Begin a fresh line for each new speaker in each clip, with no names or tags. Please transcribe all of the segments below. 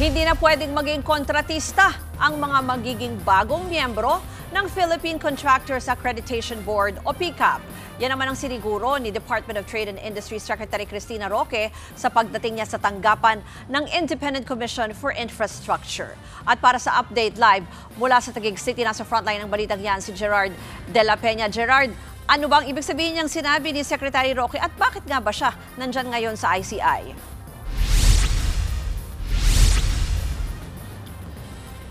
Hindi na pwedeng maging kontratista ang mga magiging bagong miyembro ng Philippine Contractors Accreditation Board o PCAB. Yan naman ang siniguro ni Department of Trade and Industry Secretary Cristina Roque sa pagdating niya sa tanggapan ng Independent Commission for Infrastructure. At para sa update live mula sa Taguig City, nasa frontline ng balitang yan si Gerard de la Peña. Gerard, ano bang ibig sabihin niyang sinabi ni Secretary Roque at bakit nga ba siya nandyan ngayon sa ICI?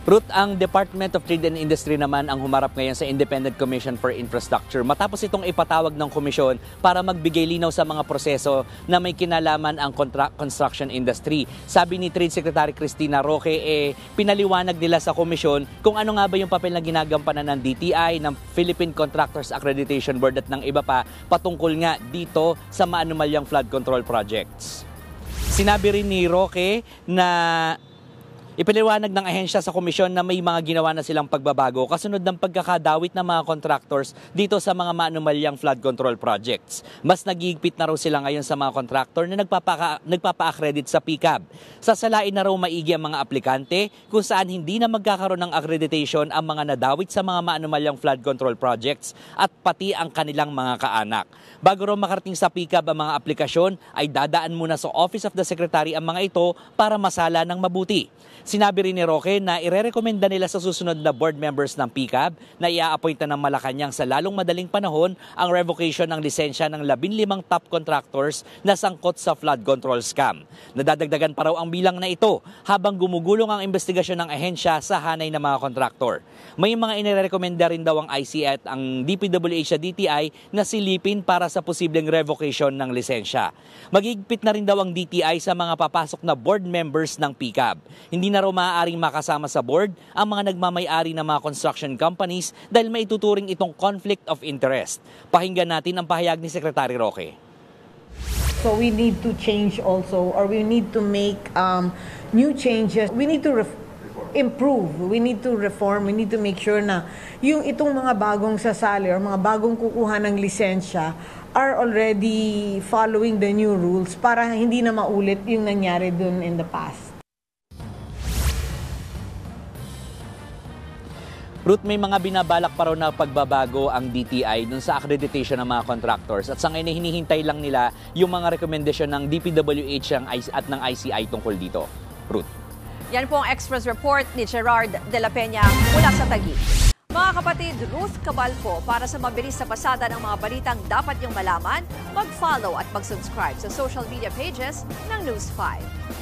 Ruth, ang Department of Trade and Industry naman ang humarap ngayon sa Independent Commission for Infrastructure matapos itong ipatawag ng komisyon para magbigay linaw sa mga proseso na may kinalaman ang construction industry. Sabi ni Trade Secretary Cristina Roque, pinaliwanag nila sa komisyon kung ano nga ba yung papel na ginagampanan ng DTI, ng Philippine Contractors Accreditation Board at ng iba pa patungkol nga dito sa maanumalyang flood control projects. Sinabi rin ni Roque na ipaliwanag ng ahensya sa komisyon na may mga ginawa na silang pagbabago kasunod ng pagkakadawit ng mga contractors dito sa mga maanumalyang flood control projects. Mas nagigpit na raw sila ngayon sa mga contractor na nagpapa-accredit sa PCAB. Sasalain na raw maigi ang mga aplikante kung saan hindi na magkakaroon ng accreditation ang mga nadawit sa mga maanumalyang flood control projects at pati ang kanilang mga kaanak. Bago raw makarating sa PCAB ang mga aplikasyon ay dadaan muna sa Office of the Secretary ang mga ito para masala ng mabuti. Sinabi rin ni Roque na irerekomenda nila sa susunod na board members ng PCAB na i-a-appoint na ng Malacanang sa lalong madaling panahon ang revocation ng lisensya ng 15 top contractors na sangkot sa flood control scam. Nadadagdagan pa raw ang bilang na ito habang gumugulong ang investigasyon ng ahensya sa hanay ng mga kontraktor. May mga inirekomenda rin daw ang ICI at ang DPWH sa DTI na silipin para sa posibleng revocation ng lisensya. Magigpit na rin daw ang DTI sa mga papasok na board members ng PCAB. Hindi na raw maaaring makasama sa board ang mga nagmamay-ari ng mga construction companies dahil may tuturing itong conflict of interest. Pakinggan natin ang pahayag ni Secretary Roque.
So we need to change also, or we need to make new changes. We need to improve, we need to reform, we need to make sure na yung itong mga bagong sasali or mga bagong kukuha ng lisensya are already following the new rules para hindi na maulit yung nangyari dun in the past.
Ruth, may mga binabalak pa raw na pagbabago ang DTI dun sa accreditation ng mga contractors at sa ngayon ay hinihintay lang nila yung mga rekomendasyon ng DPWH at ng ICI tungkol dito. Ruth.
Yan po ang Express Report ni Gerard de la Peña mula sa Taguig. Mga kapatid, Ruth Cabal po para sa mabilis na pasada ng mga balitang dapat niyong malaman, mag-follow at mag-subscribe sa social media pages ng News 5.